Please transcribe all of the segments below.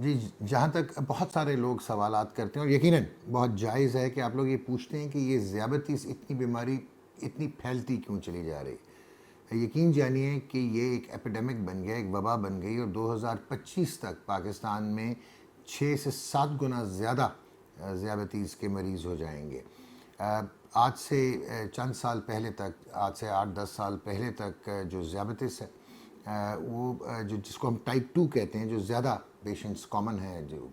جی، جہاں تک بہت سارے لوگ سوالات کرتے ہیں، اور یقیناً بہت جائز ہے کہ آپ لوگ یہ پوچھتے ہیں کہ یہ ذیابطیس اتنی بیماری اتنی پھیلتی کیوں چلی جا رہی ہے۔ یقین جانیے کہ یہ ایک ایپیڈیمک بن گیا، ایک وبا بن گئی، اور 2025 تک پاکستان میں 6 سے 7 گنا زیادہ ذیابطیس کے مریض ہو جائیں گے۔ آج سے چند سال پہلے تک، آج سے 8-10 سال پہلے تک جو ذیابطیس ہے وہ جس کو ہم ٹائپ 2 کہتے ہیں، جو زیادہ پیشنٹس کامن ہیں، جو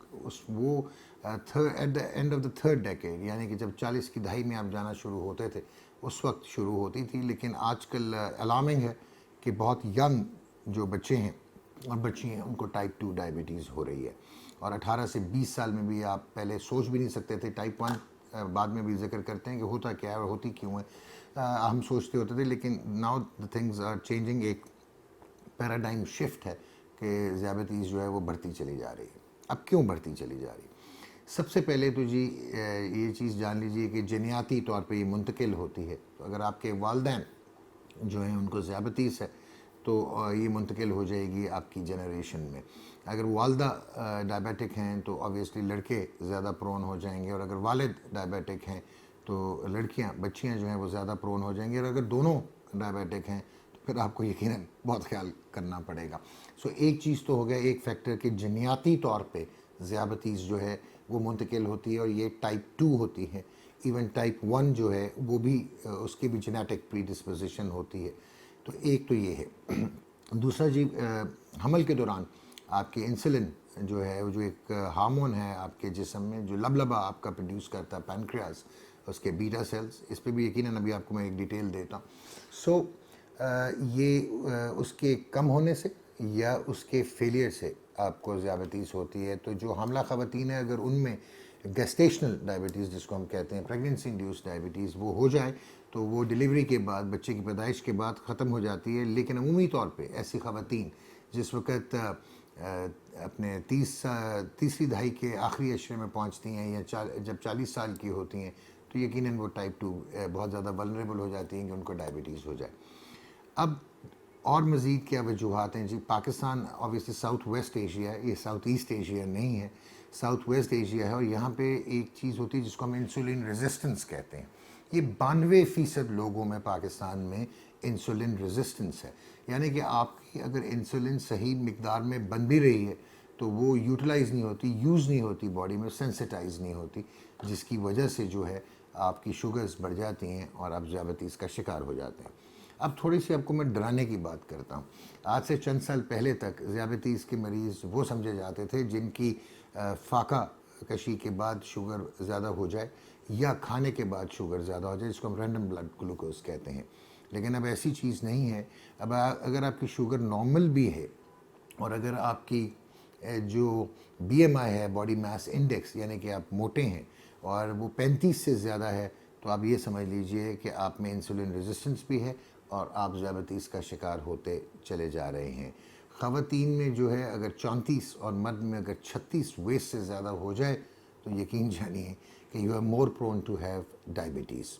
وہ at the end of the third decade, یعنی کہ جب 40 کی دہائی میں آپ جانا شروع ہوتے تھے اس وقت شروع ہوتی تھی۔ لیکن آج کل الارمنگ ہے کہ بہت ینگ جو بچے ہیں اور بچی ہیں ان کو ٹائپ 2 ڈائبٹیز ہو رہی ہے، اور 18 سے 20 سال میں بھی آپ پہلے سوچ بھی نہیں سکتے تھے۔ ٹائپ 1 بعد میں بھی ذکر کرتے ہیں کہ ہوتا کیا ہے اور ہوتی کیوں ہے، ہم سوچتے ہوتے تھے، لیکن now the things are changing. ایک پیراڈائم شفٹ ہے کہ ذیابطیس جو ہے وہ بڑھتی چلی جا رہی ہے۔ اب کیوں بڑھتی چلی جا رہی ہے؟ سب سے پہلے تو جی یہ چیز جان لیجئے کہ جنیاتی طور پہ یہ منتقل ہوتی ہے۔ تو اگر آپ کے والدین جو ہیں ان کو ذیابطیس ہے تو یہ منتقل ہو جائے گی آپ کی جنریشن میں۔ اگر والدہ ڈائبیٹک ہیں تو آبویسلی لڑکے زیادہ پرون ہو جائیں گے، اور اگر والد ڈائبیٹک ہیں تو بچیاں جو ہیں وہ زیادہ پرون ہو جائیں گے، اور اگر دونوں ڈائبیٹک ہیں تو پھر آپ کو یقیناً بہت خیال کرنا پڑے گا۔ ایک چیز تو ہو گیا، ایک فیکٹر کہ جنیاتی طور پہ ذیابطیس جو ہے وہ منتقل ہوتی ہے، اور یہ ٹائپ 2 ہوتی ہے۔ ایون ٹائپ 1 جو ہے وہ بھی اس کی بھی جینیٹک پری ڈسپوزیشن ہوتی ہے۔ تو ایک تو یہ ہے۔ دوسرا جی، حمل کے دوران آپ کے انسولن جو ہے، وہ جو ایک ہارمون ہے آپ کے جسم میں جو لبلبا آپ کا پروڈیوس کرتا ہے، پینکریاس، اس کے بیٹا سیلز، اس پہ بھی یقیناً ابھی آپ کو میں ایک ڈیٹیل دیتا ہوں۔ یہ اس کے کم ہونے سے یا اس کے فیلئر سے آپ کو ذیابطیس ہوتی ہے۔ تو جو حاملہ خواتین ہیں، اگر ان میں گیسٹیشنل ڈائبٹیز جس کو ہم کہتے ہیں، پریگننسی انڈیوس ڈائبٹیز، وہ ہو جائے تو وہ ڈیلیوری کے بعد، بچے کی پیدائش کے بعد ختم ہو جاتی ہے۔ لیکن عمومی طور پہ ایسی خواتین جس وقت اپنے تیسری دہائی کے آخری عشرے میں پہنچتی ہیں، یا جب 40 سال کی ہوتی ہیں، تو یقیناً وہ ٹائپ 2 بہت زیادہ ولنریبل ہو جاتی ہیں کہ ان کو ڈائبٹیز ہو جائے۔ اب اور مزید کیا وجوہات ہیں جی؟ Pakistan obviously South West Asia ہے، یہ ساؤتھ ایسٹ ایشیا نہیں ہے، ساؤتھ ویسٹ ایشیا ہے، اور یہاں پہ ایک چیز ہوتی ہے جس کو ہم انسولین ریزسٹنس کہتے ہیں۔ یہ 92% لوگوں میں پاکستان میں انسولین ریزسٹنس ہے، یعنی کہ آپ کی اگر انسولین صحیح مقدار میں بن بھی رہی ہے تو وہ یوٹیلائز نہیں ہوتی، یوز نہیں ہوتی باڈی میں، سینسٹائز نہیں ہوتی، جس کی وجہ سے جو ہے آپ کی شوگرز بڑھ جاتی ہیں اور آپ ذیابطیس کا شکار ہو جاتے ہیں۔ اب تھوڑی سی آپ کو میں ڈرانے کی بات کرتا ہوں۔ آج سے چند سال پہلے تک ذیابطیس کے مریض وہ سمجھے جاتے تھے جن کی فاقہ کشی کے بعد شوگر زیادہ ہو جائے یا کھانے کے بعد شوگر زیادہ ہو جائے، جس کو ہم رینڈم بلڈ گلوکوز کہتے ہیں۔ لیکن اب ایسی چیز نہیں ہے۔ اب اگر آپ کی شوگر نارمل بھی ہے، اور اگر آپ کی جو بی ایم آئی ہے، باڈی میس انڈیکس، یعنی کہ آپ موٹے ہیں اور وہ 35 سے زیادہ ہے، تو آپ یہ سمجھ لیجئے کہ آپ میں انسولین ریزسٹنس بھی ہے اور آپ ذیابطیس کا شکار ہوتے چلے جا رہے ہیں۔ خواتین میں جو ہے اگر 34 اور مرد میں اگر 36 ویسٹ سے زیادہ ہو جائے تو یقین جانیے کہ you are more prone to have diabetes.